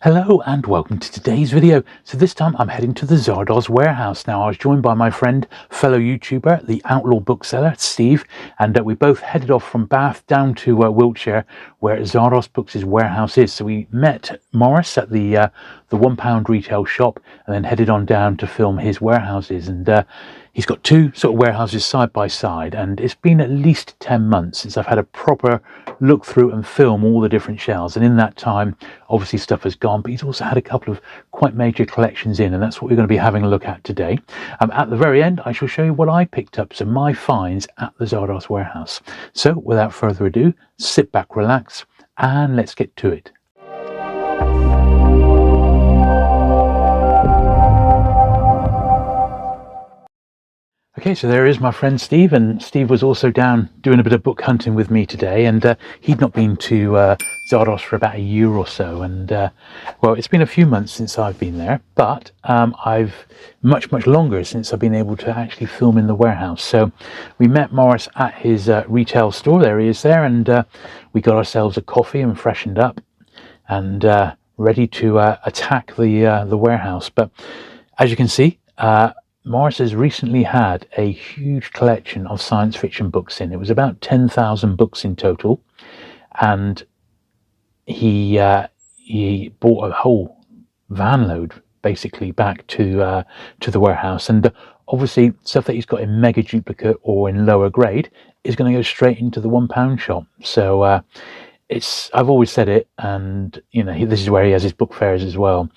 Hello and welcome to today's video. So this time I'm heading to the Zardoz warehouse. Now I was joined by my friend, fellow YouTuber, the outlaw bookseller, Steve, and we both headed off from Bath down to Wiltshire where Zardoz Books' warehouse is. So we met Morris at the £1 retail shop and then headed on down to film his warehouses. And he's got two sort of warehouses side by side, and it's been at least 10 months since I've had a proper look through and film all the different shelves. And in that time, obviously stuff has gone, but he's also had a couple of quite major collections in, and that's what we're going to be having a look at today. At the very end, I shall show you what I picked up, so my finds at the Zardoz warehouse. So without further ado, sit back, relax, and let's get to it. Okay, so there is my friend Steve, and Steve was also down doing a bit of book hunting with me today, and he'd not been to Zardoz for about a year or so, and well, it's been a few months since I've been there, but I've much longer since I've been able to actually film in the warehouse. So we met Morris at his retail store. There he is there, and we got ourselves a coffee and freshened up and ready to attack the warehouse. But as you can see, Morris has recently had a huge collection of science fiction books in. It was about 10,000 books in total, and he bought a whole van load basically back to the warehouse. And obviously stuff that he's got in mega duplicate or in lower grade is going to go straight into the £1 shop. So I've always said it, and you know, this is where he has his book fairs as well.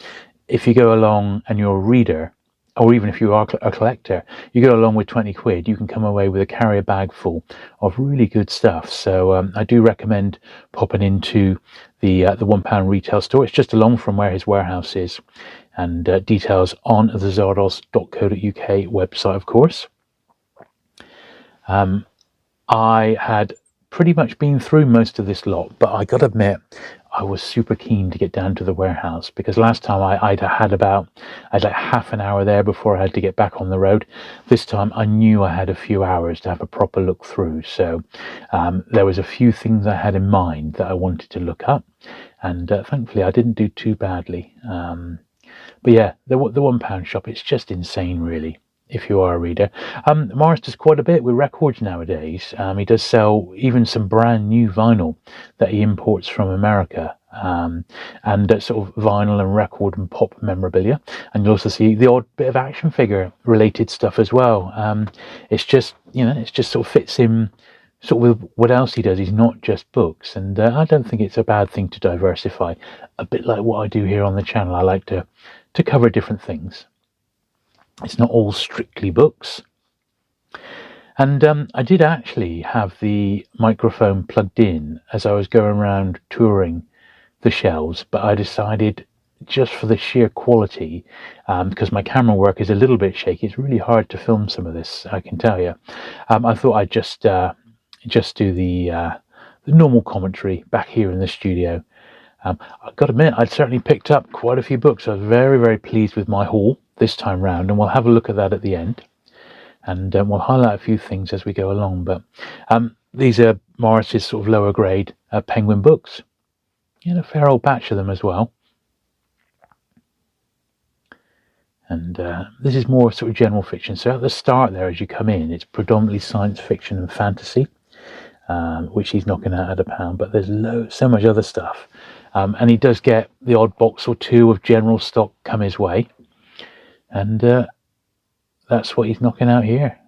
If you go along and you're a reader, or even if you are a collector, you go along with 20 quid, you can come away with a carrier bag full of really good stuff. So I do recommend popping into the £1 retail store. It's just along from where his warehouse is, and details on the zardoz.co.uk website, of course. I had pretty much been through most of this lot, but I gotta admit, I was super keen to get down to the warehouse, because last time I'd like half an hour there before I had to get back on the road. This time I knew I had a few hours to have a proper look through, so there was a few things I had in mind that I wanted to look up, and thankfully I didn't do too badly. But yeah, the £1 shop, it's just insane really, if you are a reader. Morris does quite a bit with records nowadays. He does sell even some brand new vinyl that he imports from America, and sort of vinyl and record and pop memorabilia. And you'll also see the odd bit of action figure related stuff as well. It's just, you know, it just sort of fits in sort of with what else he does. He's not just books, and I don't think it's a bad thing to diversify, a bit like what I do here on the channel. I like to cover different things. It's not all strictly books. And I did actually have the microphone plugged in as I was going around touring the shelves, but I decided, just for the sheer quality, because my camera work is a little bit shaky, it's really hard to film some of this, I can tell you. I thought I'd just do the normal commentary back here in the studio. I've got to admit, I'd certainly picked up quite a few books. I was very pleased with my haul this time round, and we'll have a look at that at the end, and we'll highlight a few things as we go along. But these are Morris's sort of lower grade Penguin books, you know, a fair old batch of them as well. And this is more sort of general fiction. So at the start there, as you come in, it's predominantly science fiction and fantasy, which he's knocking out at £1, but there's so much other stuff. And he does get the odd box or two of general stock come his way, and that's what he's knocking out here.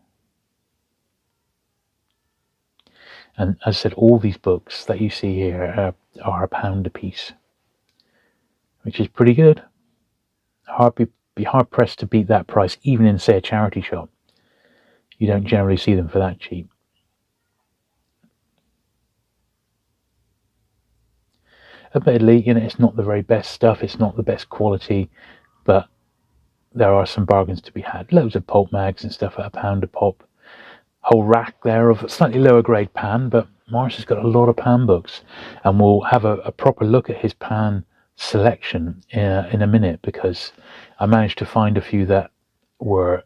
And as I said, all these books that you see here are £1 a piece, which is pretty good. Be hard pressed to beat that price, even in, say, a charity shop. You don't generally see them for that cheap. Admittedly, you know, it's not the very best stuff, it's not the best quality, but there are some bargains to be had. Loads of pulp mags and stuff at £1 a pop. Whole rack there of slightly lower grade pan, but Morris has got a lot of pan books, and we'll have a proper look at his pan selection in a minute, because I managed to find a few that were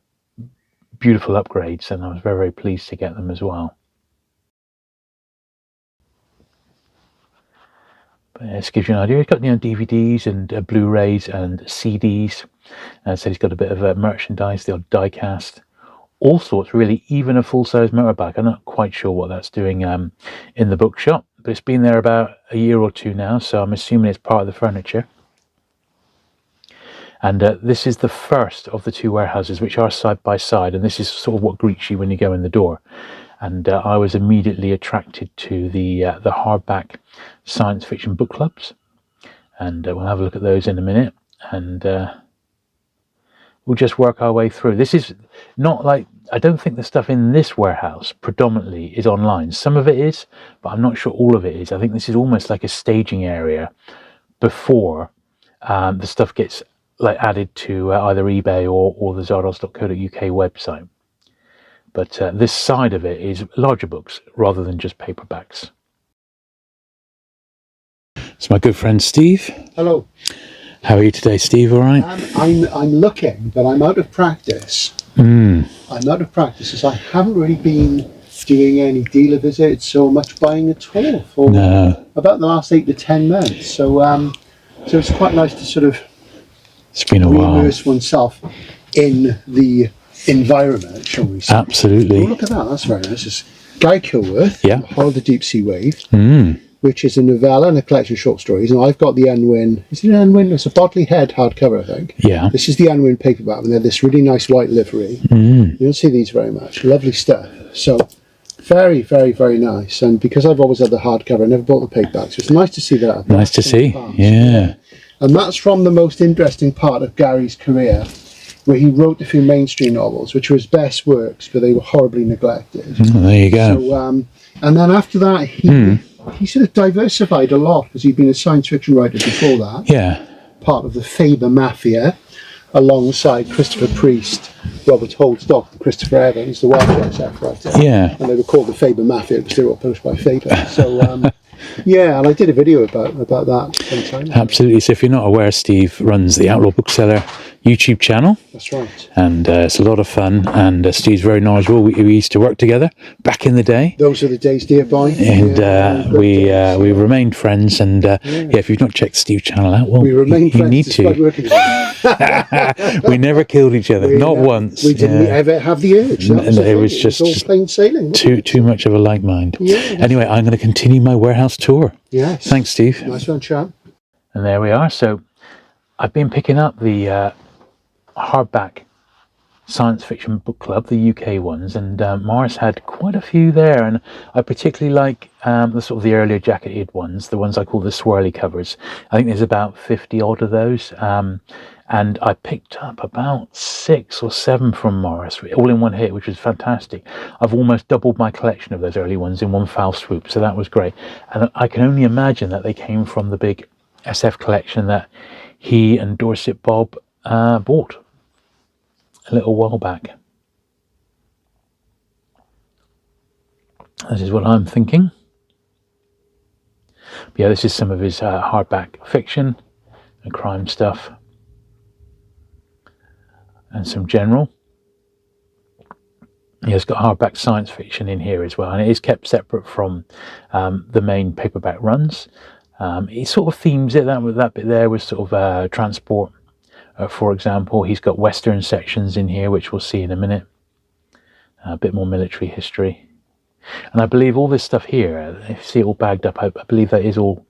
beautiful upgrades, and I was very pleased to get them as well. But this gives you an idea. He's got DVDs and Blu-rays and CDs. So he's got a bit of merchandise, the odd die-cast, all sorts really, even a full-size motorbike. I'm not quite sure what that's doing in the bookshop, but it's been there about a year or two now, so I'm assuming it's part of the furniture. And this is the first of the two warehouses, which are side by side, and this is sort of what greets you when you go in the door. And I was immediately attracted to the hardback science fiction book clubs, and we'll have a look at those in a minute, and we'll just work our way through. This is not like, I don't think the stuff in this warehouse predominantly is online. Some of it is, but I'm not sure all of it is. I think this is almost like a staging area before the stuff gets like added to either eBay or the Zardoz.co.uk website. But this side of it is larger books rather than just paperbacks. It's my good friend Steve. Hello. How are you today, Steve? All right? I'm looking, but I'm out of practice. I'm out of practice as I haven't really been doing any dealer visits or much buying at all for about the last 8 to 10 months. So it's quite nice to sort of immerse oneself in the environment, shall we say. Absolutely. Oh, look at that, that's very nice. It's Guy Kilworth, Hold the Deep Sea Wave, which is a novella and a collection of short stories. And I've got the Unwin, is it an Unwin? It's a Bodley Head hardcover, I think. Yeah. This is the Unwin paperback, and they're this really nice white livery. You don't see these very much. Lovely stuff. So, very, very, very nice. And because I've always had the hardcover, I never bought the paperback, so it's nice to see that. Nice to see, yeah. And that's from the most interesting part of Gary's career, where he wrote a few mainstream novels, which were his best works, but they were horribly neglected. There you go. So, and then after that, he sort of diversified a lot, because he'd been a science fiction writer before that. Yeah. Part of the Faber Mafia, alongside Christopher Priest, Robert Holdstock, and Christopher Evans, the Welsh SF writer. Yeah. And they were called the Faber Mafia because they were all published by Faber. So, yeah, and I did a video about that sometime. Absolutely. So if you're not aware, Steve runs the Outlaw Bookseller YouTube channel. That's right. And it's a lot of fun, and Steve's very knowledgeable. We used to work together back in the day. Those are the days, dear boy. And we remained friends, and if you've not checked Steve's channel out, well, we remained you friends need to. We never killed each other, not once. We didn't ever have the urge. It was just all plain sailing. Too much of a like mind. Yeah. Anyway, I'm going to continue my warehouse tour. Yes. Thanks, Steve. Nice one, chap. And there we are. So I've been picking up the hardback science fiction book club, the UK ones, and Morris had quite a few there, and I particularly like the sort of the earlier jacketed ones, the ones I call the swirly covers. I think there's about 50 odd of those, and I picked up about 6 or 7 from Morris, all in one hit, which was fantastic. I've almost doubled my collection of those early ones in one foul swoop, so that was great. And I can only imagine that they came from the big SF collection that he and Dorset Bob bought a little while back. This is what I'm thinking. But yeah, this is some of his hardback fiction and crime stuff, and some general. He has got hardback science fiction in here as well, and it is kept separate from the main paperback runs. He sort of themes it. That bit there was sort of transport. For example, he's got Western sections in here, which we'll see in a minute. A bit more military history. And I believe all this stuff here, if you see it all bagged up, I believe that is all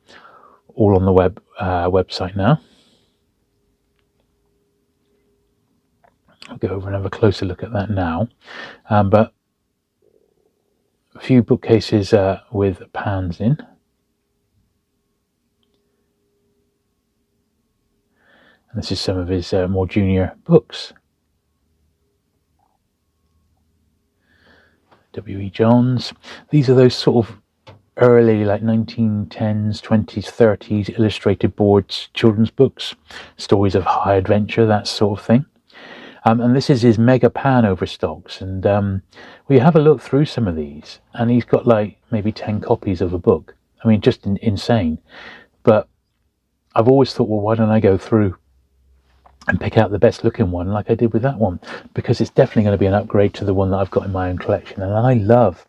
on the website now. I'll go over and have a closer look at that now. But a few bookcases with pans in. And this is some of his more junior books. W.E. Johns. These are those sort of early, like 1910s, 20s, 30s illustrated boards, children's books, stories of high adventure, that sort of thing. And this is his mega pan overstocks. And we have a look through some of these, and he's got like maybe 10 copies of a book. I mean, just insane. But I've always thought, well, why don't I go through and pick out the best looking one like I did with that one, because it's definitely going to be an upgrade to the one that I've got in my own collection. And I love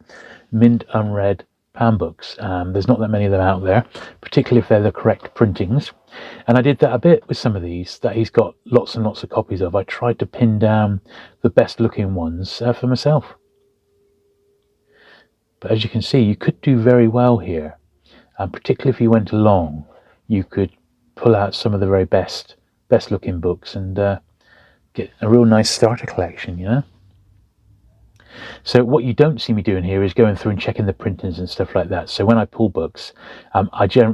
mint unread £5 books. There's not that many of them out there, particularly if they're the correct printings. And I did that a bit with some of these that he's got lots and lots of copies of. I tried to pin down the best looking ones for myself. But as you can see, you could do very well here. Particularly if you went along, you could pull out some of the very best looking books and get a real nice starter collection, you know. So what you don't see me doing here is going through and checking the printings and stuff like that. So when I pull books,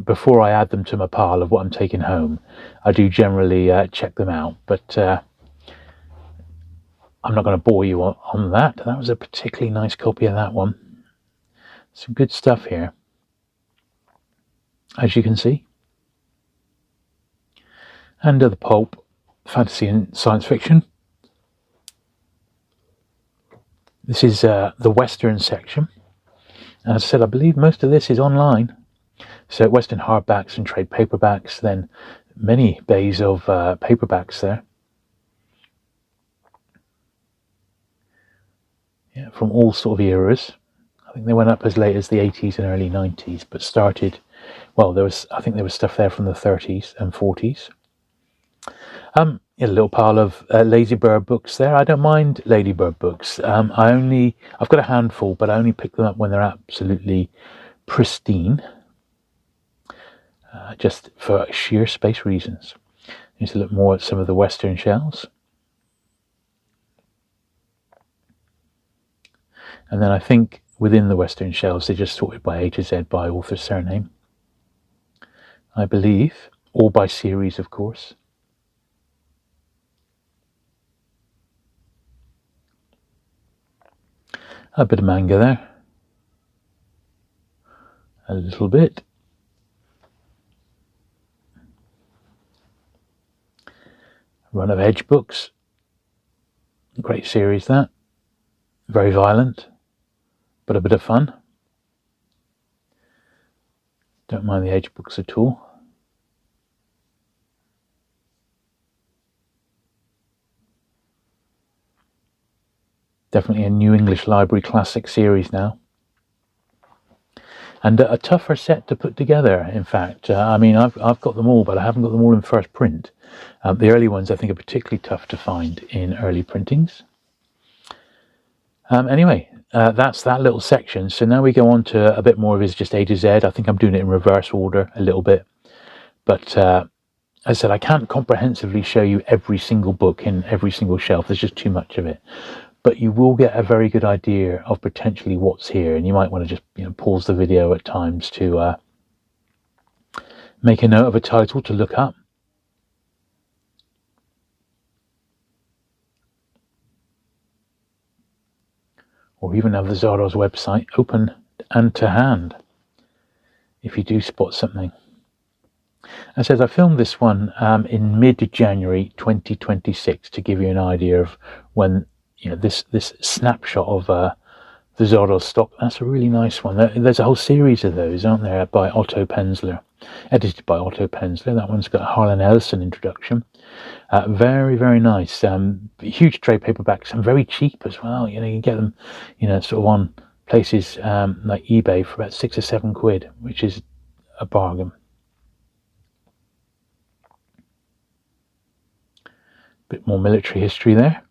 before I add them to my pile of what I'm taking home, I do generally check them out. But I'm not going to bore you on that. That was a particularly nice copy of that one. Some good stuff here, as you can see. And the pulp, fantasy and science fiction. This is the Western section. As I said, I believe most of this is online. So Western hardbacks and trade paperbacks, then many bays of paperbacks there. Yeah, from all sort of eras. I think they went up as late as the 80s and early 90s, but started, well, I think there was stuff there from the 30s and 40s. A little pile of Ladybird books there. I don't mind Ladybird books. I've got a handful, but I only pick them up when they're absolutely pristine, just for sheer space reasons. Let's look more at some of the Western shelves. And then I think within the Western shelves, they're just sorted by A to Z by author surname, I believe, or by series, of course. A bit of manga there. A little bit. Run of Edge books. Great series, that. Very violent, but a bit of fun. Don't mind the Edge books at all. Definitely a New English Library classic series now. And a tougher set to put together, in fact. I mean, I've got them all, but I haven't got them all in first print. The early ones I think are particularly tough to find in early printings. Anyway, that's that little section. So now we go on to a bit more of his just A to Z. I think I'm doing it in reverse order a little bit. But as I said, I can't comprehensively show you every single book in every single shelf. There's just too much of it. But you will get a very good idea of potentially what's here, and you might want to just pause the video at times to make a note of a title to look up. Or even have the Zardoz website open and to hand if you do spot something. As I said, I filmed this one in mid-January 2026 to give you an idea of when this snapshot of the Zardoz stock. That's a really nice one. There's a whole series of those, aren't there, by Otto Penzler, edited by Otto Penzler. That one's got a Harlan Ellison introduction. Very, very nice. Huge trade paperbacks and very cheap as well. You can get them, sort of on places like eBay for about £6 or £7, which is a bargain. Bit more military history there.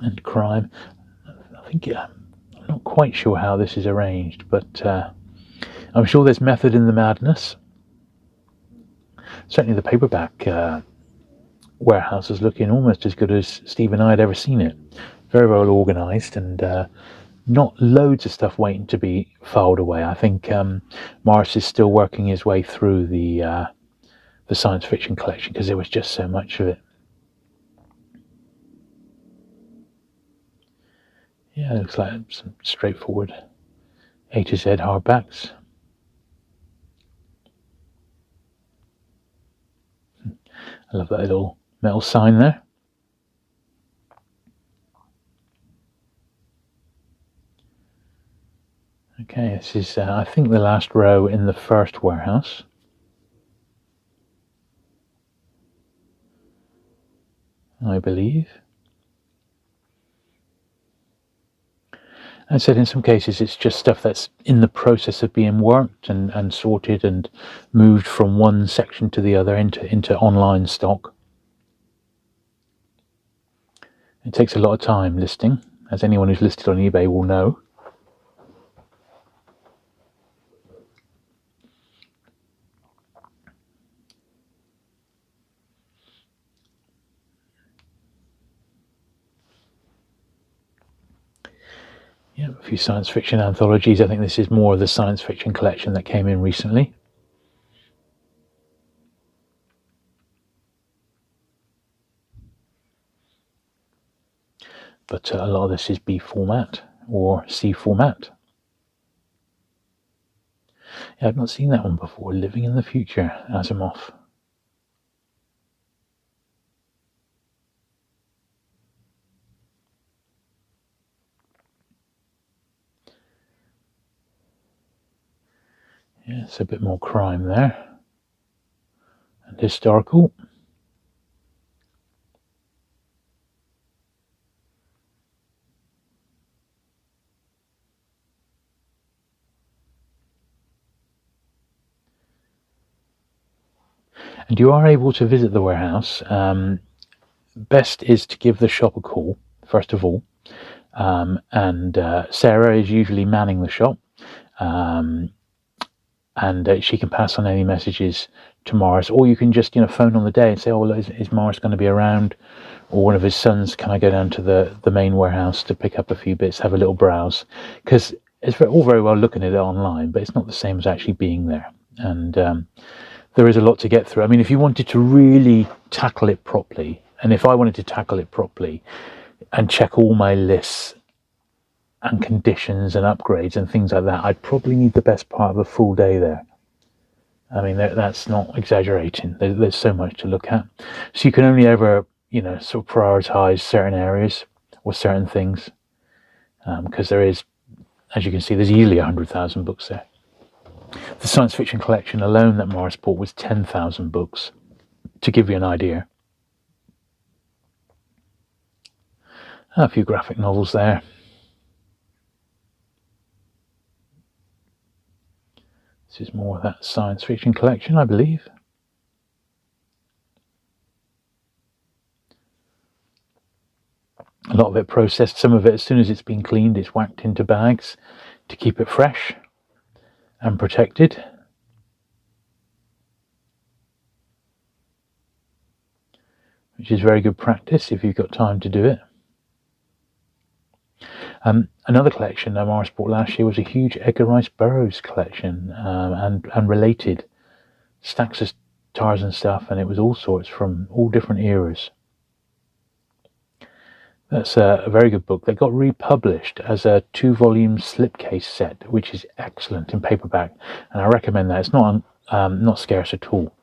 And crime. I think I'm not quite sure how this is arranged, but I'm sure there's method in the madness. Certainly the paperback warehouse is looking almost as good as Steve and I had ever seen it. Very well organised, and not loads of stuff waiting to be filed away. I think Morris is still working his way through the science fiction collection because there was just so much of it. Yeah, it looks like some straightforward A to Z hardbacks. I love that little metal sign there. Okay, this is I think the last row in the first warehouse. I believe. I said in some cases it's just stuff that's in the process of being worked and sorted and moved from one section to the other into online stock. It takes a lot of time listing, as anyone who's listed on eBay will know. Yeah, a few science fiction anthologies. I think this is more of the science fiction collection that came in recently. But a lot of this is B format or C format. Yeah, I've not seen that one before. Living in the Future, Asimov. Yeah, it's a bit more crime there. And historical. And you are able to visit the warehouse. Best is to give the shop a call, first of all. And Sarah is usually manning the shop. And she can pass on any messages to Morris, or you can just phone on the day and say, oh, well, is Morris going to be around, or one of his sons, can I go down to the main warehouse to pick up a few bits, have a little browse, because it's all very well looking at it online, but it's not the same as actually being there. And there is a lot to get through. I mean, if you wanted to really tackle it properly, and if I wanted to tackle it properly and check all my lists and conditions and upgrades and things like that, I'd probably need the best part of a full day there. I mean, that's not exaggerating. There's so much to look at. So you can only ever, sort of prioritize certain areas or certain things, because there is, as you can see, there's easily 100,000 books there. The science fiction collection alone that Morris bought was 10,000 books, to give you an idea. A few graphic novels there. This is more of that science fiction collection, I believe. A lot of it processed, some of it, as soon as it's been cleaned, it's whacked into bags to keep it fresh and protected. Which is very good practice if you've got time to do it. Another collection that Morris bought last year was a huge Edgar Rice Burroughs collection, and related stacks of Tarzan stuff, and it was all sorts from all different eras. That's a very good book. They got republished as a 2-volume slipcase set, which is excellent in paperback, and I recommend that. It's not scarce at all,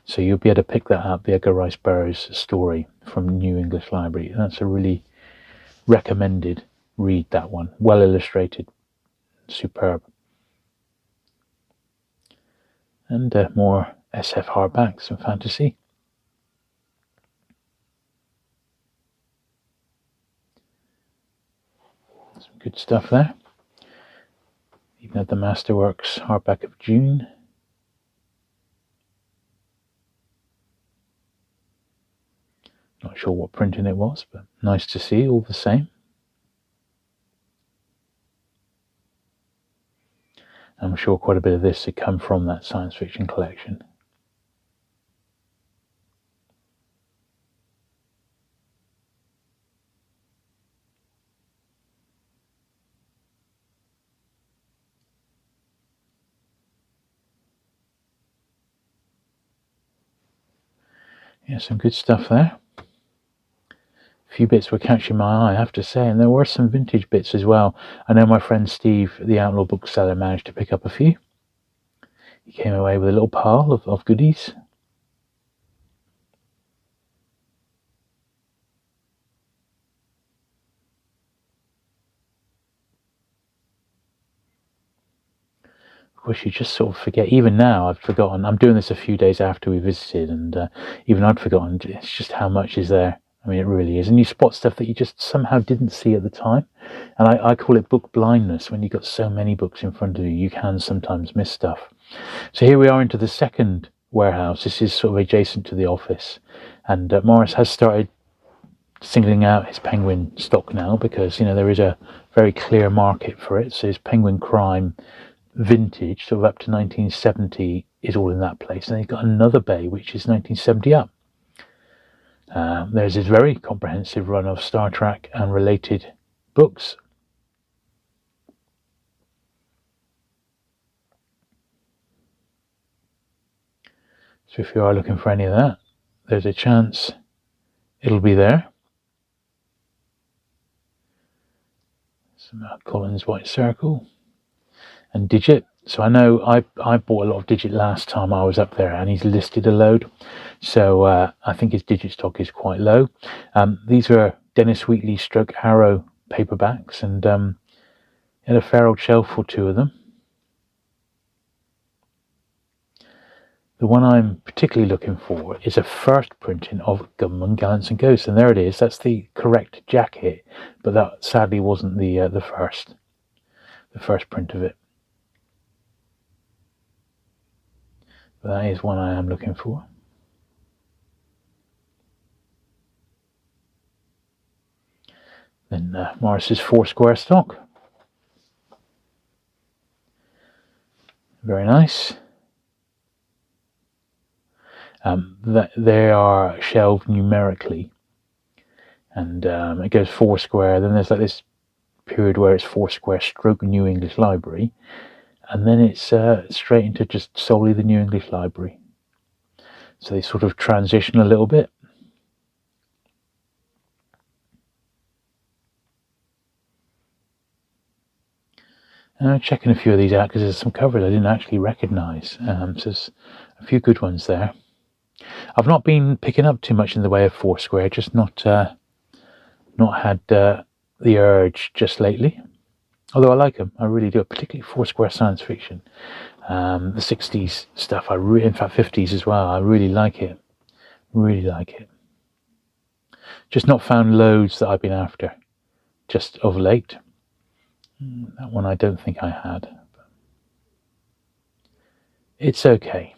so you'll be able to pick that up, the Edgar Rice Burroughs story from New English Library. That's a really recommended read, that one. Well illustrated, superb. And more SF hardbacks and fantasy. Some good stuff there. Even had the Masterworks hardback of June. Not sure what printing it was, but nice to see all the same. I'm sure quite a bit of this had come from that science fiction collection. Yeah, some good stuff there. A few bits were catching my eye, I have to say, and there were some vintage bits as well. I know my friend Steve, the Outlaw bookseller, managed to pick up a few. He came away with a little pile of goodies. Of course, you just sort of forget. Even now, I've forgotten. I'm doing this a few days after we visited, and even I'd forgotten. It's just how much is there. I mean, it really is. And you spot stuff that you just somehow didn't see at the time. And I call it book blindness. When you've got so many books in front of you, you can sometimes miss stuff. So here we are into the second warehouse. This is sort of adjacent to the office. And Morris has started singling out his Penguin stock now, because, you know, there is a very clear market for it. So his Penguin Crime vintage, sort of up to 1970, is all in that place. And he's got another bay, which is 1970 up. There's his very comprehensive run of Star Trek and related books. So if you are looking for any of that, there's a chance it'll be there. Some Collins White Circle and Digit. So I know I bought a lot of Digit last time I was up there, and he's listed a load. So I think his Digit stock is quite low. These are Dennis Wheatley stroke Arrow paperbacks, and had a fair old shelf or two of them. The one I'm particularly looking for is a first printing of Government Gallants and Ghosts, and there it is. That's the correct jacket, but that sadly wasn't the first print of it. But that is one I am looking for. Then Morris's Foursquare stock. Very nice. They are shelved numerically, and it goes Foursquare. Then there's like this period where it's Foursquare stroke New English Library, and then it's straight into just solely the New English Library. So they sort of transition a little bit. And I'm checking a few of these out because there's some covers I didn't actually recognise. So there's a few good ones there. I've not been picking up too much in the way of Foursquare, just not had the urge just lately. Although I like them, I really do, particularly Foursquare science fiction. The 60s stuff, in fact 50s as well, I really like it. Really like it. Just not found loads that I've been after, just of late. That one I don't think I had. But it's okay.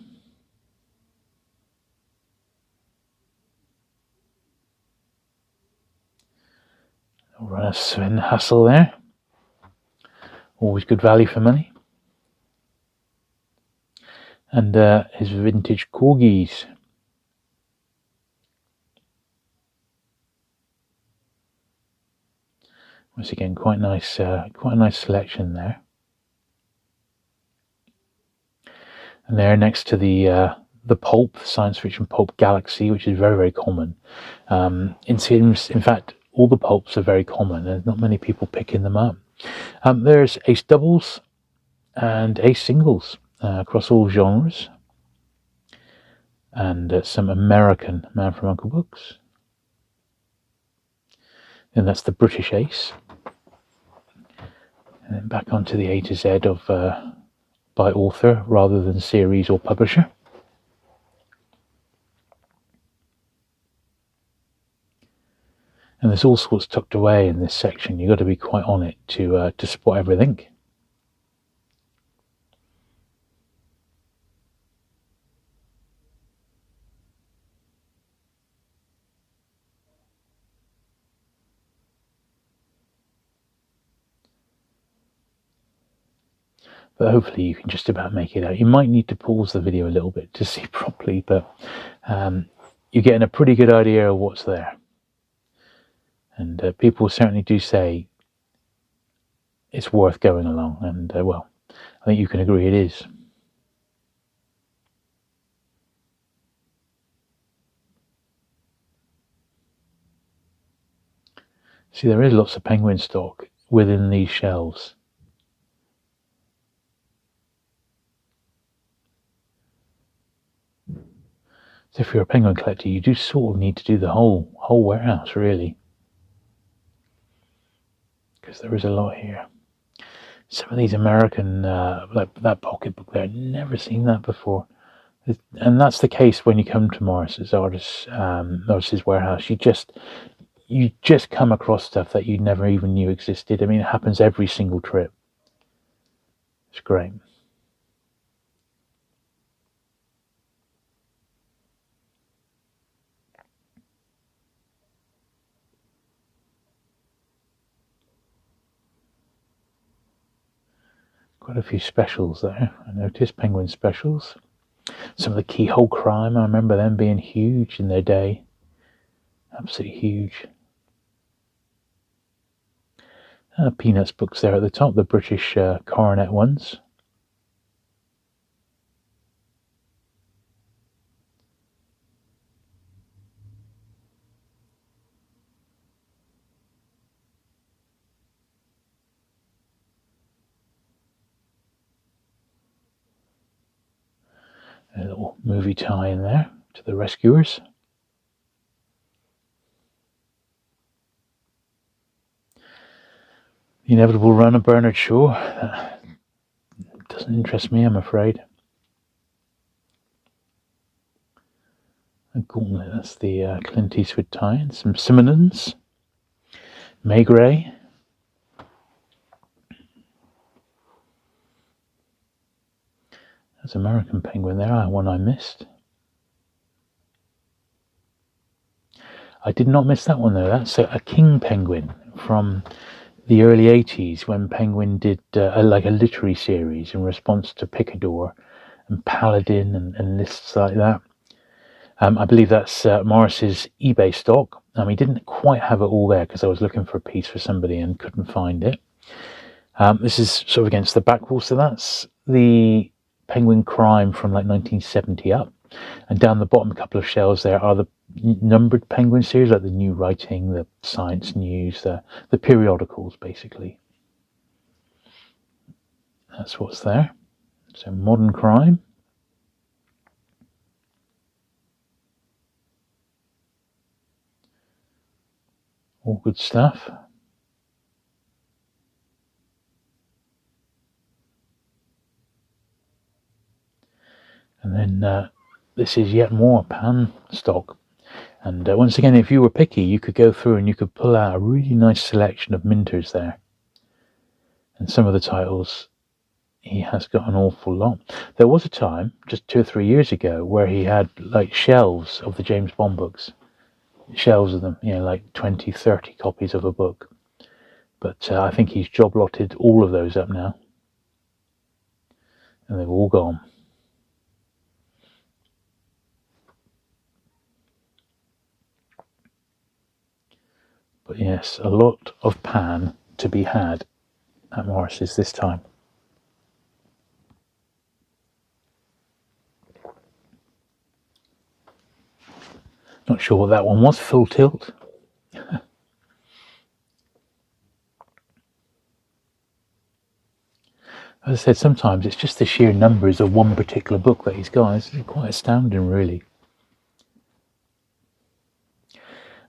I'll run a Sven Hassel there. Always good value for money. And his vintage corgis. Once again, quite a nice selection there. And there next to the pulp, science fiction pulp Galaxy, which is very, very common. In fact, all the pulps are very common. There's not many people picking them up. There's ace doubles and ace singles across all genres. And some American Man from Uncle books. And that's the British ace. And then back onto the A to Z of by author rather than series or publisher. And there's all sorts tucked away in this section. You've got to be quite on it to spot everything. But hopefully you can just about make it out. You might need to pause the video a little bit to see properly, but you're getting a pretty good idea of what's there. And people certainly do say it's worth going along, and well, I think you can agree it is. See, there is lots of Penguin stock within these shelves. So if you're a Penguin collector, you do sort of need to do the whole warehouse, really, because there is a lot here. Some of these American, like that pocketbook there, I've never seen that before. And that's the case when you come to Morris's warehouse. You just come across stuff that you never even knew existed. I mean, it happens every single trip. It's great. Quite a few specials there. I noticed Penguin specials. Some of the Keyhole Crime, I remember them being huge in their day. Absolutely huge. Peanuts books there at the top, the British Coronet ones. A little movie tie in there to The Rescuers. The Inevitable Run of Bernard Shaw. Doesn't interest me, I'm afraid. A Gauntlet, that's the Clint Eastwood tie, and some Simonons. Maigret. There's American Penguin there, one I missed. I did not miss that one though. That's a King Penguin from the early 80s when Penguin did like a literary series in response to Picador and Paladin and lists like that. I believe that's Morris's eBay stock. He didn't quite have it all there because I was looking for a piece for somebody and couldn't find it. This is sort of against the back wall, so that's the Penguin Crime from like 1970 up. And down the bottom, a couple of shelves there are the numbered Penguin series, like the New Writing, the Science News, the periodicals, basically. That's what's there. So Modern Crime. All good stuff. And then this is yet more Pan stock. And once again, if you were picky, you could go through and you could pull out a really nice selection of minters there. And some of the titles, he has got an awful lot. There was a time, just 2 or 3 years ago, where he had like shelves of the James Bond books. Shelves of them, like 20, 30 copies of a book. But I think he's job-lotted all of those up now. And they've all gone. But yes, a lot of Pan to be had at Morris's this time. Not sure what that one was, Full Tilt. As I said, sometimes it's just the sheer numbers of one particular book that he's got. It's quite astounding, really.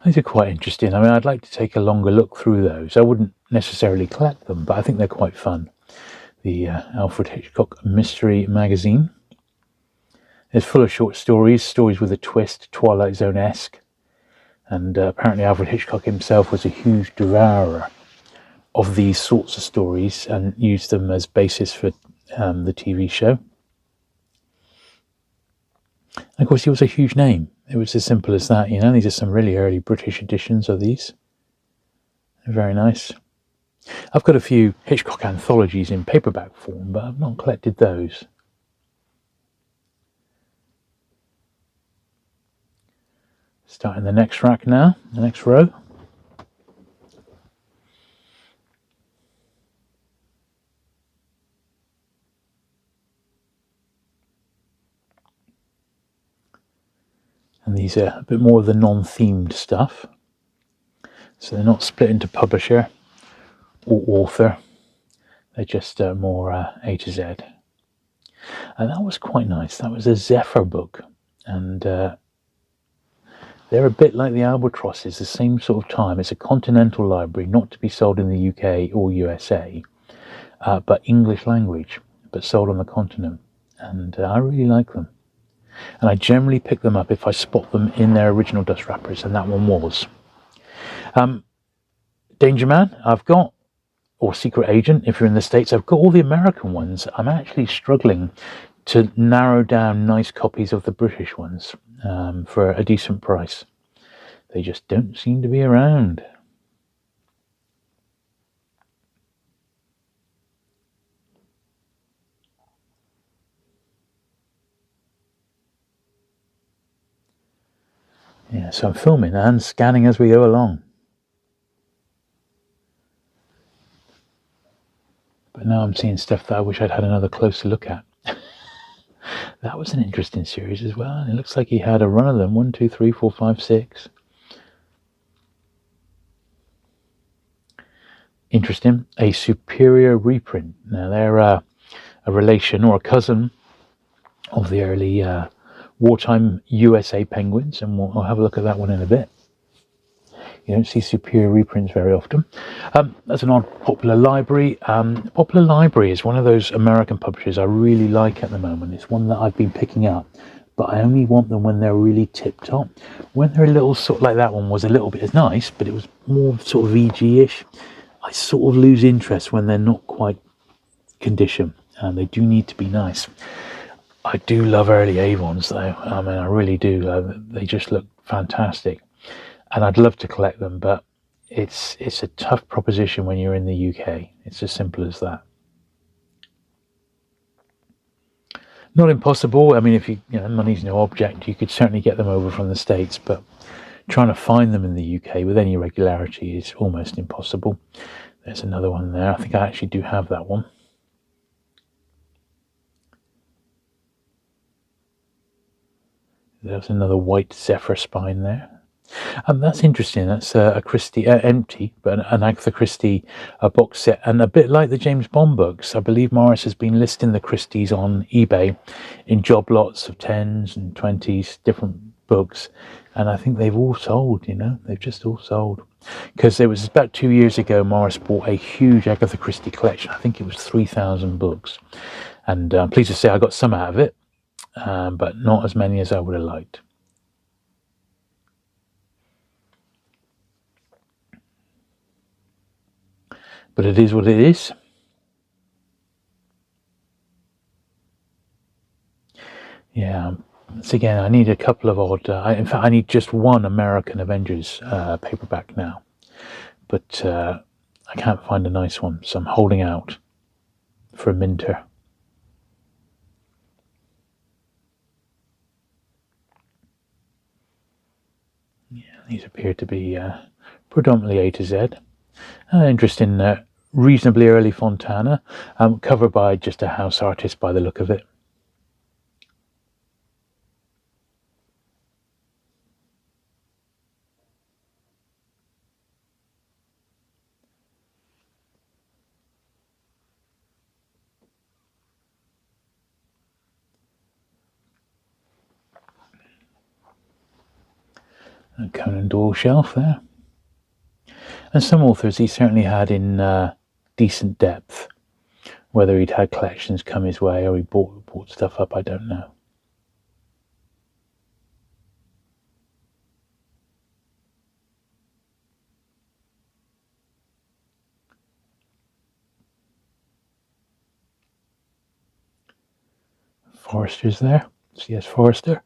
These are quite interesting. I'd like to take a longer look through those. I wouldn't necessarily collect them, but I think they're quite fun. The Alfred Hitchcock Mystery Magazine. It's full of short stories with a twist, Twilight Zone-esque. And apparently Alfred Hitchcock himself was a huge devourer of these sorts of stories and used them as basis for the TV show. And of course, he was a huge name. It was as simple as that, These are some really early British editions of these. They're very nice. I've got a few Hitchcock anthologies in paperback form, but I've not collected those. Starting the next rack now, the next row. And these are a bit more of the non-themed stuff. So they're not split into publisher or author. They're just more A to Z. And that was quite nice. That was a Zephyr book. And they're a bit like the Albatrosses, the same sort of time. It's a continental library, not to be sold in the UK or USA, but English language, but sold on the continent. And I really like them. and I generally pick them up if I spot them in their original dust wrappers, and that one was. Danger Man, I've got, or Secret Agent, if you're in the States, I've got all the American ones. I'm actually struggling to narrow down nice copies of the British ones for a decent price. They just don't seem to be around. Yeah, so I'm filming and scanning as we go along. But now I'm seeing stuff that I wish I'd had another closer look at. That was an interesting series as well. And it looks like he had a run of them. 1, 2, 3, 4, 5, 6. Interesting. A Superior reprint. Now they're a relation or a cousin of the early wartime USA Penguins, and we'll have a look at that one in a bit. You don't see Superior reprints very often. That's an odd Popular Library. Popular Library is one of those American publishers I really like at the moment. It's one that I've been picking up, but I only want them when they're really tip-top. When they're a little sort of like that one was a little bit, it's nice, but it was more sort of VG-ish. I sort of lose interest when they're not quite condition, and they do need to be nice. I do love early Avons though. I mean, I really do. They just look fantastic. And I'd love to collect them, but it's a tough proposition when you're in the UK. It's as simple as that. Not impossible. I mean, if you know, money's no object, you could certainly get them over from the States, but trying to find them in the UK with any regularity is almost impossible. There's another one there. I think I actually do have that one. There's another white Zephyr spine there. That's interesting. That's a Christie, empty, but an Agatha Christie box set. And a bit like the James Bond books, I believe Morris has been listing the Christies on eBay in job lots of 10s and 20s, different books. And I think they've all sold, you know, they've just all sold. Because it was about 2 years ago, Morris bought a huge Agatha Christie collection. I think it was 3,000 books. And I'm pleased to say I got some out of it, but not as many as I would have liked. But it is what it is. Yeah, so again, I need a couple of odd... in fact, I need just one American Avengers paperback now. But I can't find a nice one, so I'm holding out for a minter. Yeah, these appear to be predominantly A to Z. Interesting, reasonably early Fontana, covered by just a house artist by the look of it. A Conan Doyle shelf there. And some authors he certainly had in decent depth. Whether he'd had collections come his way or he bought stuff up, I don't know. Forrester's there. C.S. Forrester.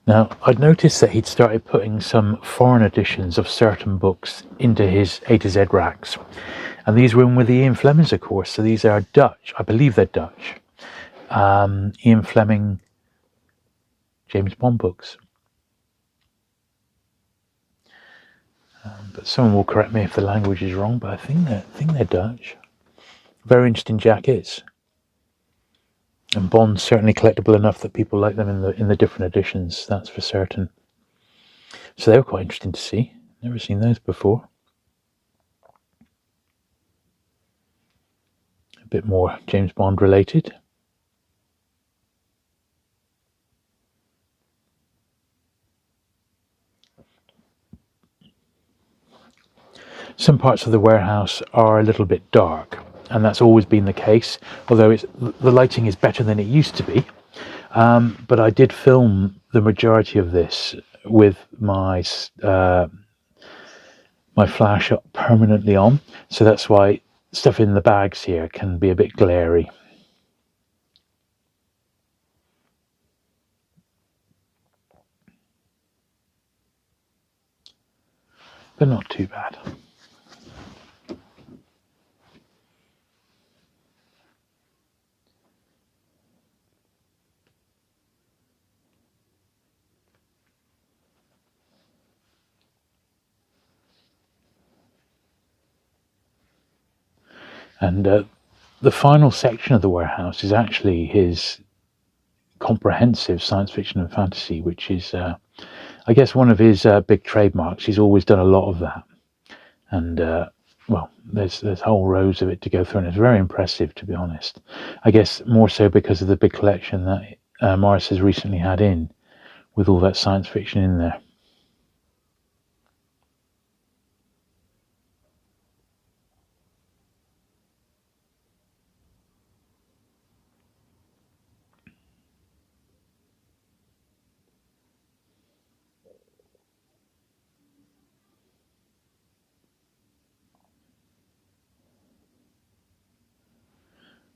Now, I'd noticed that he'd started putting some foreign editions of certain books into his A to Z racks. And these were in with the Ian Flemings, of course. So these are Dutch. I believe they're Dutch. Ian Fleming, James Bond books. But someone will correct me if the language is wrong, but I think they're Dutch. Very interesting jackets. And Bond's certainly collectible enough that people like them in the different editions, that's for certain. So they were quite interesting to see. Never seen those before. A bit more James Bond related. some parts of the warehouse are a little bit dark, and that's always been the case, although the lighting is better than it used to be. But I did film the majority of this with my my flash up permanently on, so that's why stuff in the bags here can be a bit glary. But not too bad. And the final section of the warehouse is actually his comprehensive science fiction and fantasy, which is, I guess, one of his big trademarks. He's always done a lot of that. And, well, there's whole rows of it to go through, and it's very impressive, to be honest. I guess more so because of the big collection that Morris has recently had in, with all that science fiction in there.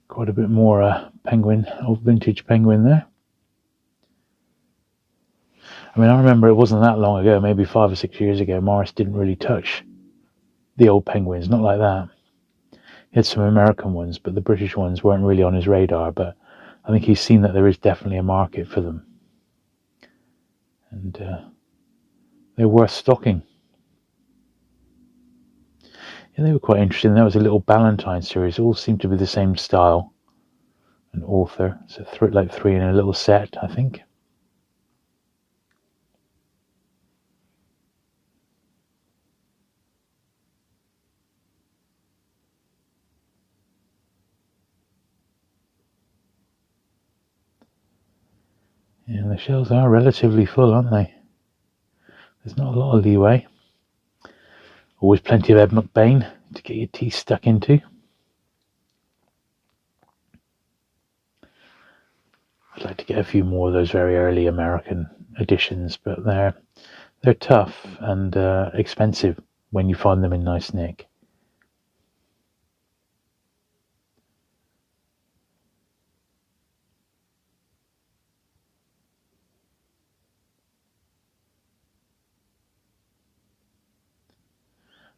Quite a bit more penguin, old vintage penguin there. I mean, I remember it wasn't that long ago, maybe 5 or 6 years ago, Morris didn't really touch the old penguins, not like that. He had some American ones, but the British ones weren't really on his radar, but I think he's seen that there is definitely a market for them. And they're worth stocking. Yeah, they were quite interesting. That was a little Ballantine series, all seemed to be the same style and author. So like 3 in a little set, I think. Yeah, the shelves are relatively full, aren't they? There's not a lot of leeway. Always plenty of Ed McBain to get your teeth stuck into. I'd like to get a few more of those very early American editions, but they're tough and expensive when you find them in nice nick.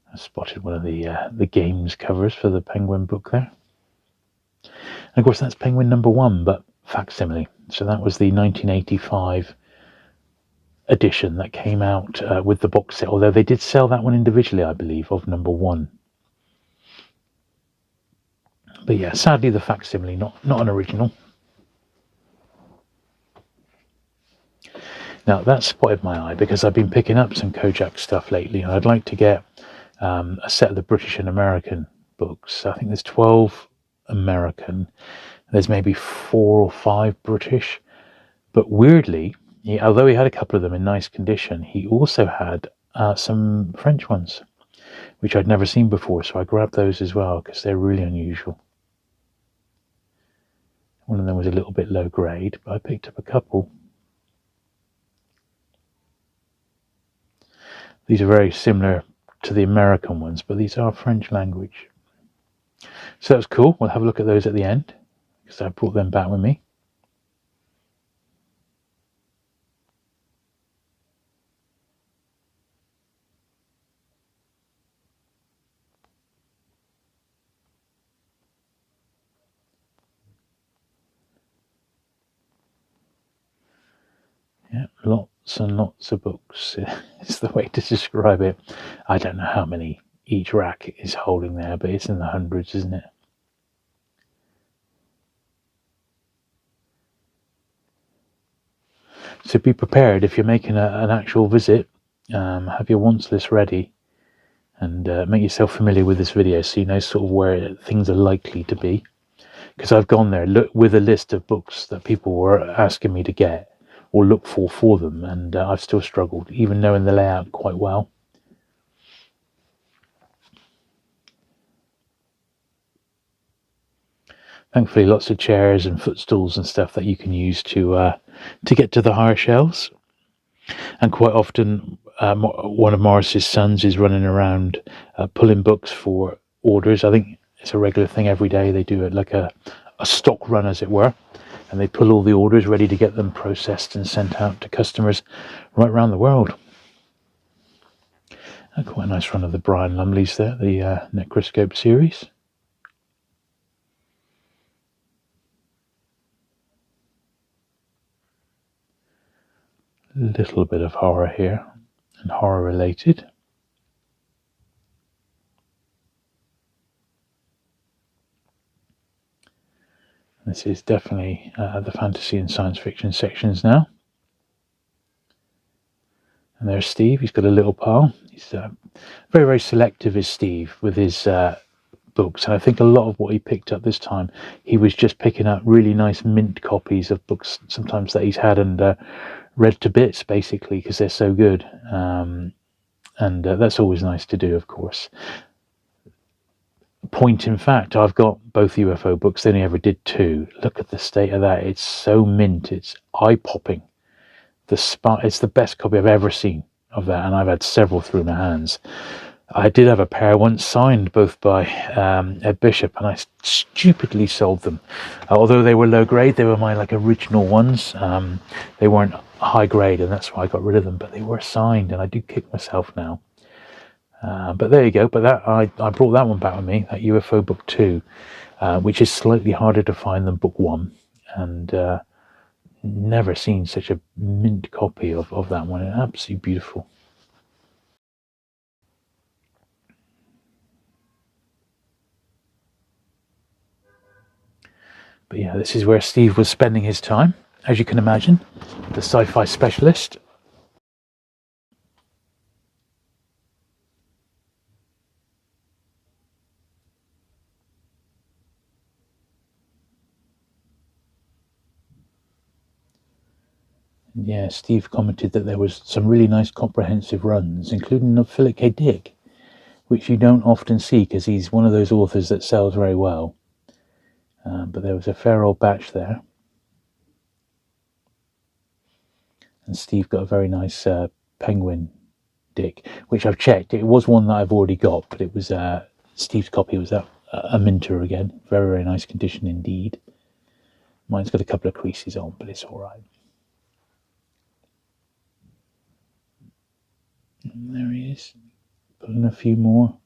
I spotted one of the games covers for the Penguin book there. And of course that's Penguin #1, but facsimile. So that was the 1985 edition that came out with the box set, although they did sell that one individually, I believe, of #1. But yeah, sadly the facsimile, not an original. Now that spotted my eye because I've been picking up some Kojak stuff lately, and I'd like to get a set of the British and American books. I think there's 12 American, there's maybe 4 or 5 British, but weirdly, although he had a couple of them in nice condition, he also had some French ones, which I'd never seen before, so I grabbed those as well because they're really unusual. One of them was a little bit low grade, but I picked up a couple. These are very similar to the American ones, but these are French language. So that's cool. We'll have a look at those at the end because I brought them back with me. Yeah, lots and lots of books is the way to describe it. I don't know how many each rack is holding there, but it's in the hundreds, isn't it? So be prepared if you're making an actual visit. Have your wants list ready and make yourself familiar with this video so you know sort of where things are likely to be. Because I've gone there with a list of books that people were asking me to get or look for them, and I've still struggled, even knowing the layout quite well. Thankfully, lots of chairs and footstools and stuff that you can use to get to the higher shelves. And quite often, one of Morris's sons is running around pulling books for orders. I think it's a regular thing every day. They do it like a stock run, as it were, and they pull all the orders ready to get them processed and sent out to customers right around the world. Quite a nice run of the Brian Lumleys there, the Necroscope series. Little bit of horror here, and horror related. This is definitely the fantasy and science fiction sections now. And there's Steve. He's got a little pile. He's very, very selective, is Steve, with his books. And I think a lot of what he picked up this time, he was just picking up really nice mint copies of books sometimes that he's had and read to bits, basically, because they're so good. And that's always nice to do, of course. Point in fact, I've got both UFO books. They only ever did 2. Look at the state of that. It's so mint. It's eye-popping. It's the best copy I've ever seen of that, and I've had several through my hands. I did have a pair once signed, both by Ed Bishop, and I stupidly sold them. Although they were low grade, they were my original ones. They weren't high grade, and that's why I got rid of them. But they were signed, and I do kick myself now. But there you go. But that I brought that one back with me, that UFO book 2, which is slightly harder to find than book 1, and never seen such a mint copy of that one. Absolutely beautiful. But yeah, this is where Steve was spending his time, as you can imagine, the sci-fi specialist. Yeah, Steve commented that there was some really nice comprehensive runs, including of Philip K. Dick, which you don't often see because he's one of those authors that sells very well. But there was a fair old batch there. And Steve got a very nice Penguin Dick, which I've checked. It was one that I've already got, but it was Steve's copy was a minter again. Very, very nice condition indeed. Mine's got a couple of creases on, but it's all right. And there he is, pulling a few more.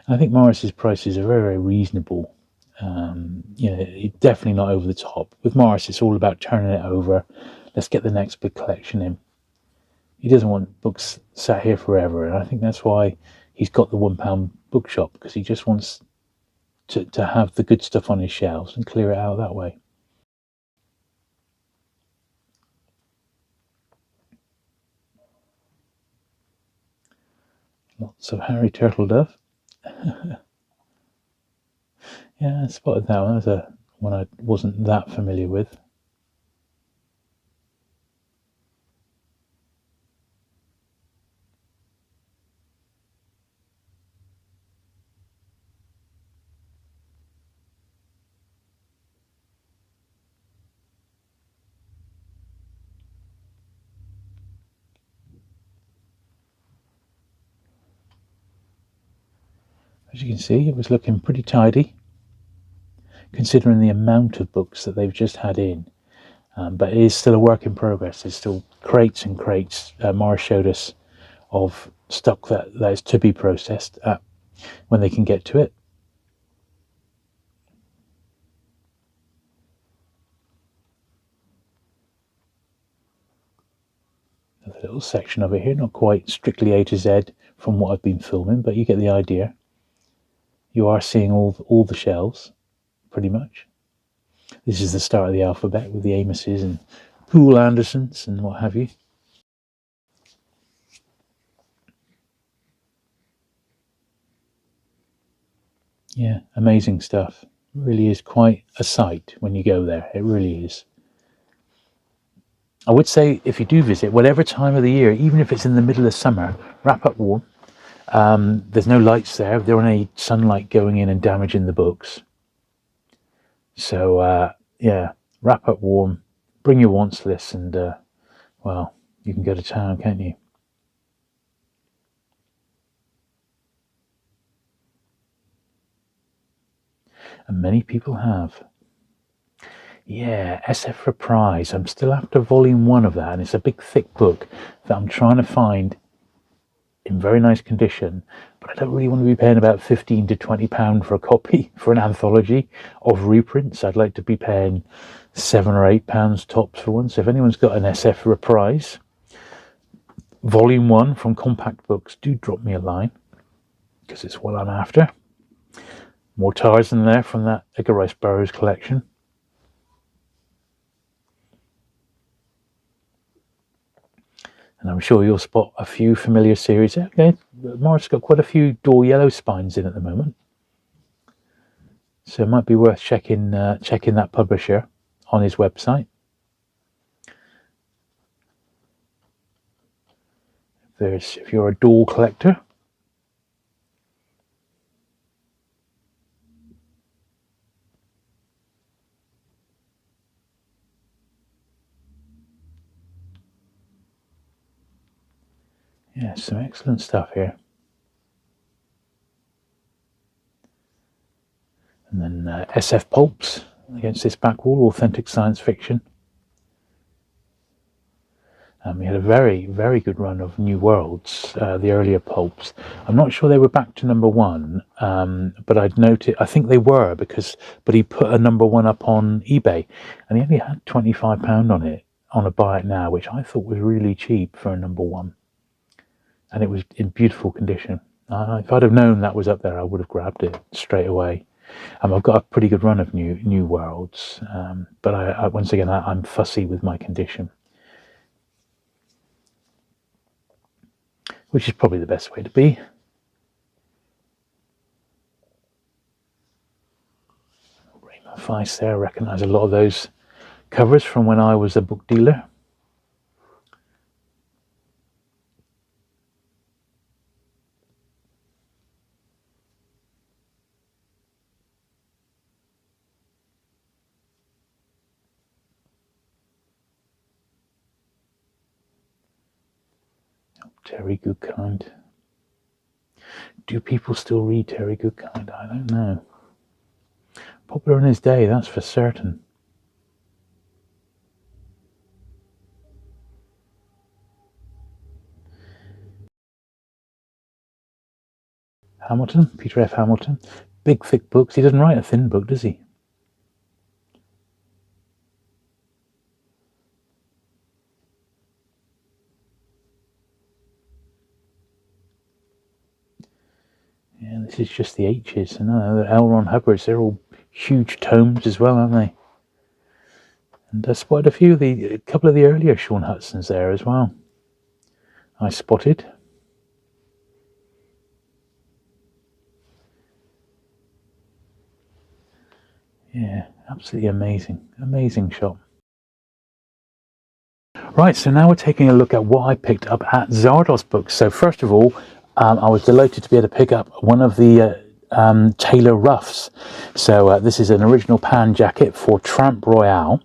I think Morris's prices are very, very reasonable. Definitely not over the top. With Morris, it's all about turning it over. Let's get the next big collection in. He doesn't want books sat here forever, and I think that's why he's got the £1 bookshop, because he just wants to have the good stuff on his shelves and clear it out that way. Lots of Harry Turtledove. Yeah, I spotted that one. That was one I wasn't that familiar with. As you can see, it was looking pretty tidy, considering the amount of books that they've just had in. But it is still a work in progress. There's still crates and crates. Morris showed us of stock that is to be processed when they can get to it. Another little section of it here, not quite strictly A to Z from what I've been filming, but you get the idea. You are seeing all the shelves, pretty much. This is the start of the alphabet with the Amoses and Poole Andersons and what have you. Yeah, amazing stuff. It really is quite a sight when you go there. It really is. I would say if you do visit, whatever time of the year, even if it's in the middle of summer, wrap up warm. There's no lights there. There aren't any sunlight going in and damaging the books. So, yeah, wrap up warm, bring your wants list, and, well, you can go to town, can't you? And many people have. Yeah, SF Reprise. I'm still after volume 1 of that, and it's a big thick book that I'm trying to find in very nice condition, but I don't really want to be paying about £15 to £20 for a copy for an anthology of reprints. I'd like to be paying £7 or £8 tops for one. So if anyone's got an SF Reprise volume 1 from Compact Books, do drop me a line, because it's what I'm after. More Tarzan there from that Edgar Rice Burroughs collection. And I'm sure you'll spot a few familiar series. Okay, Morris got quite a few Door Yellow Spines in at the moment, so it might be worth checking that publisher on his website. If you're a Door collector. Yeah, some excellent stuff here. And then SF Pulps, Against This Back Wall, authentic science fiction. We had a very, very good run of New Worlds, the earlier pulps. I'm not sure they were back to number 1, but I'd noted, I think they were, but he put a number 1 up on eBay, and he only had £25 on it, on a buy it now, which I thought was really cheap for a number 1. And it was in beautiful condition. If I'd have known that was up there, I would have grabbed it straight away. I've got a pretty good run of New Worlds, but I once again, I'm fussy with my condition, which is probably the best way to be. Raymond Feist there, I recognise a lot of those covers from when I was a book dealer. Terry Goodkind. Do people still read Terry Goodkind? I don't know. Popular in his day, that's for certain. Hamilton, Peter F. Hamilton. Big, thick books. He doesn't write a thin book, does he? Yeah, this is just the H's. And the L. Ron Hubbards, they're all huge tomes as well, aren't they? And I spotted a couple of the earlier Sean Hudsons there as well. I spotted. Yeah, absolutely amazing shop. Right, so now we're taking a look at what I picked up at Zardoz Books. So first of all, I was delighted to be able to pick up one of the Taylor Ruffs. So this is an original Pan jacket for Tramp Royale.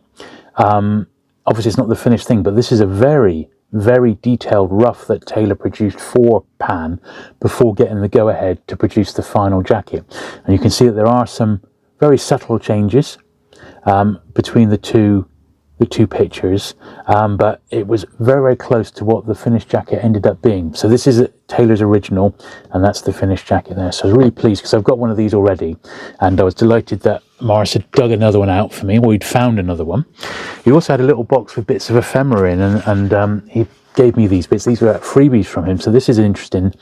Obviously it's not the finished thing, but this is a very, very detailed ruff that Taylor produced for Pan before getting the go-ahead to produce the final jacket. And you can see that there are some very subtle changes between the two pictures, but it was very, very close to what the finished jacket ended up being. So this is Taylor's original, and that's the finished jacket there. So I was really pleased because I've got one of these already, and I was delighted that Morris had dug another one out for me, or he'd found another one. He also had a little box with bits of ephemera in, and he gave me these bits. These were freebies from him. So this is interesting.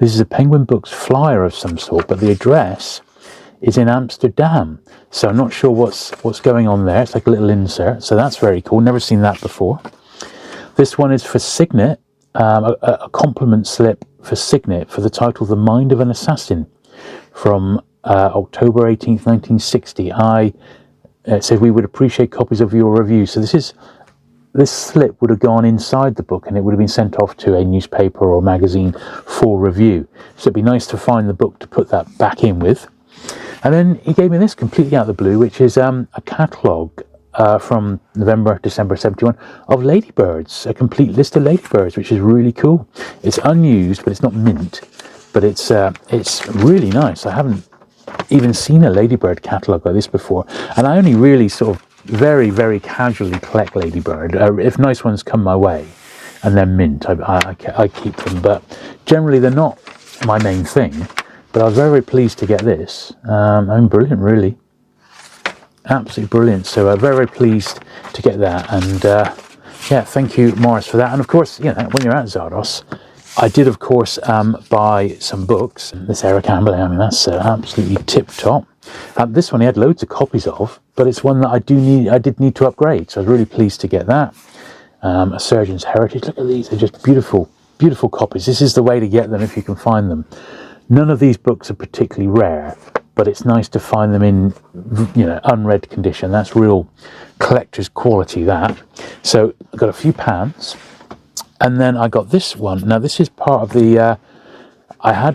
This is a Penguin Books flyer of some sort, but the address is in Amsterdam, so I'm not sure what's going on there. It's like a little insert, so that's very cool. Never seen that before. This one is for Signet, a compliment slip for Signet for the title "The Mind of an Assassin" from October 18th, 1960. I said we would appreciate copies of your review. So this is this slip would have gone inside the book and it would have been sent off to a newspaper or magazine for review. So it'd be nice to find the book to put that back in with. And then he gave me this completely out of the blue, which is a catalogue from November, December 71 of ladybirds, a complete list of ladybirds, which is really cool. It's unused, but it's not mint, but it's really nice. I haven't even seen a ladybird catalogue like this before, and I only really sort of very, very casually collect ladybird. If nice ones come my way and they're mint, I keep them, but generally they're not my main thing. But I was very, very pleased to get this. I mean, brilliant, really. Absolutely brilliant. So very, very pleased to get that. And yeah, thank you, Morris, for that. And of course, you know, when you're at Zardoz, I did, of course, buy some books. This Eric Campbell, I mean, that's absolutely tip-top. This one he had loads of copies of, but it's one that I did need to upgrade. So I was really pleased to get that. A Surgeon's Heritage. Look at these. They're just beautiful, beautiful copies. This is the way to get them if you can find them. None of these books are particularly rare, but it's nice to find them in, you know, unread condition. That's real collector's quality, that. So I got a few pans, and then I got this one. Now this is part of the, I've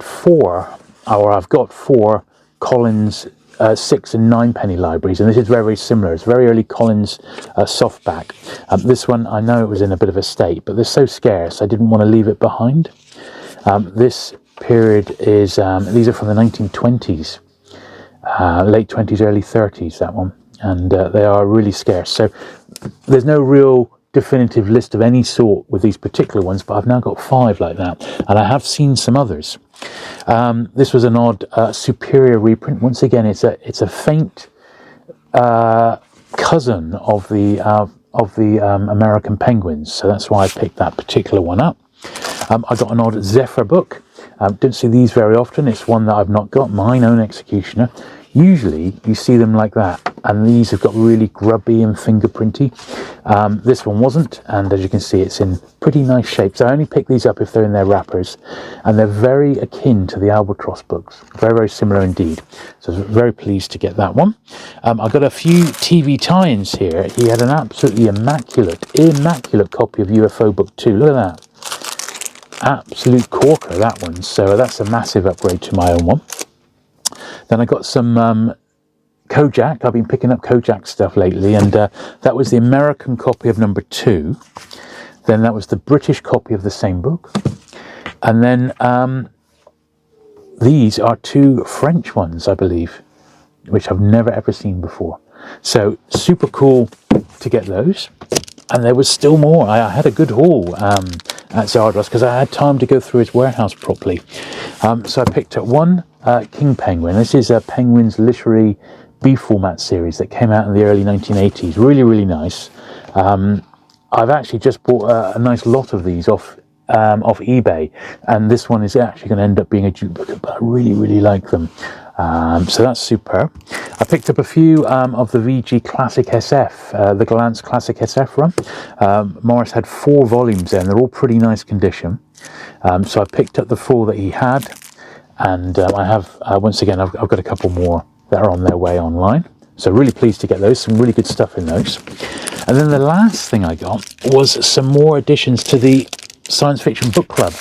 got four Collins 6 and 9 penny libraries, and this is very, very similar. It's very early Collins softback. This one, I know it was in a bit of a state, but they're so scarce I didn't want to leave it behind. This period is, these are from the 1920s, late 20s, early 30s, that one, and they are really scarce. So there's no real definitive list of any sort with these particular ones, but I've now got 5 like that, and I have seen some others. This was an odd superior reprint. Once again, it's a faint cousin of the American Penguins, so that's why I picked that particular one up. I got an odd Zephyr book. Don't see these very often. It's one that I've not got, mine own Executioner. Usually you see them like that, and these have got really grubby and fingerprinty. This one wasn't, and as you can see, it's in pretty nice shape. So I only pick these up if they're in their wrappers, and they're very akin to the Albatross books. Very, very similar indeed. So I was very pleased to get that one. I got a few TV tie-ins here. He had an absolutely immaculate copy of UFO Book 2. Look at that. Absolute corker, that one. So that's a massive upgrade to my own one. Then I got some Kojak. I've been picking up Kojak stuff lately, and that was the American copy of number 2. Then that was the British copy of the same book. And then these are 2 French ones, I believe, which I've never ever seen before. So super cool to get those. And there was still more. I had a good haul at Zardoz because I had time to go through his warehouse properly. So I picked up one King Penguin. This is a Penguin's Literary B format series that came out in the early 1980s. Really, really nice. I've actually just bought a nice lot of these off eBay, and this one is actually going to end up being a dupe book, but I really, really like them. So that's superb. I picked up a few of the VG Classic SF, the Glance Classic SF run. Morris had 4 volumes there, and they're all pretty nice condition. So I picked up the 4 that he had, and I have, once again, I've got a couple more that are on their way online. So really pleased to get those, some really good stuff in those. And then the last thing I got was some more additions to the Science Fiction Book Club.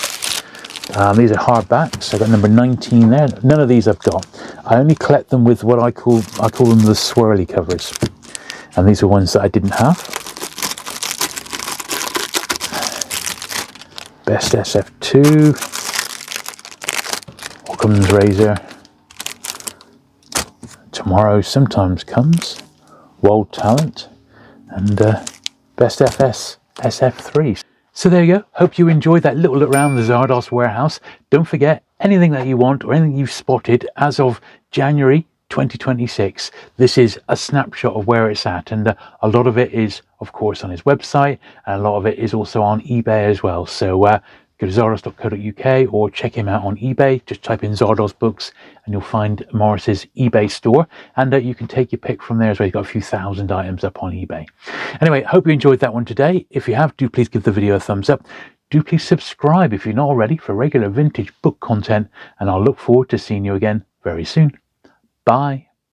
These are hardbacks. I got number 19 there. None of these I've got. I only collect them with what I call them the swirly covers. And these are ones that I didn't have. Best SF2. Occam's Razor. Tomorrow Sometimes Comes. World Talent. And Best FS SF3. So there you go. Hope you enjoyed that little look around the Zardoz warehouse. Don't forget, anything that you want or anything you've spotted as of January 2026, this is a snapshot of where it's at. And a lot of it is, of course, on his website, and a lot of it is also on eBay as well. So go to zardoz.co.uk or check him out on eBay. Just type in Zardoz Books and you'll find Morris's eBay store, and you can take your pick from there as well. You've got a few thousand items up on eBay. Anyway, hope you enjoyed that one today. If you have, do please give the video a thumbs up. Do please subscribe if you're not already for regular vintage book content, and I'll look forward to seeing you again very soon. Bye.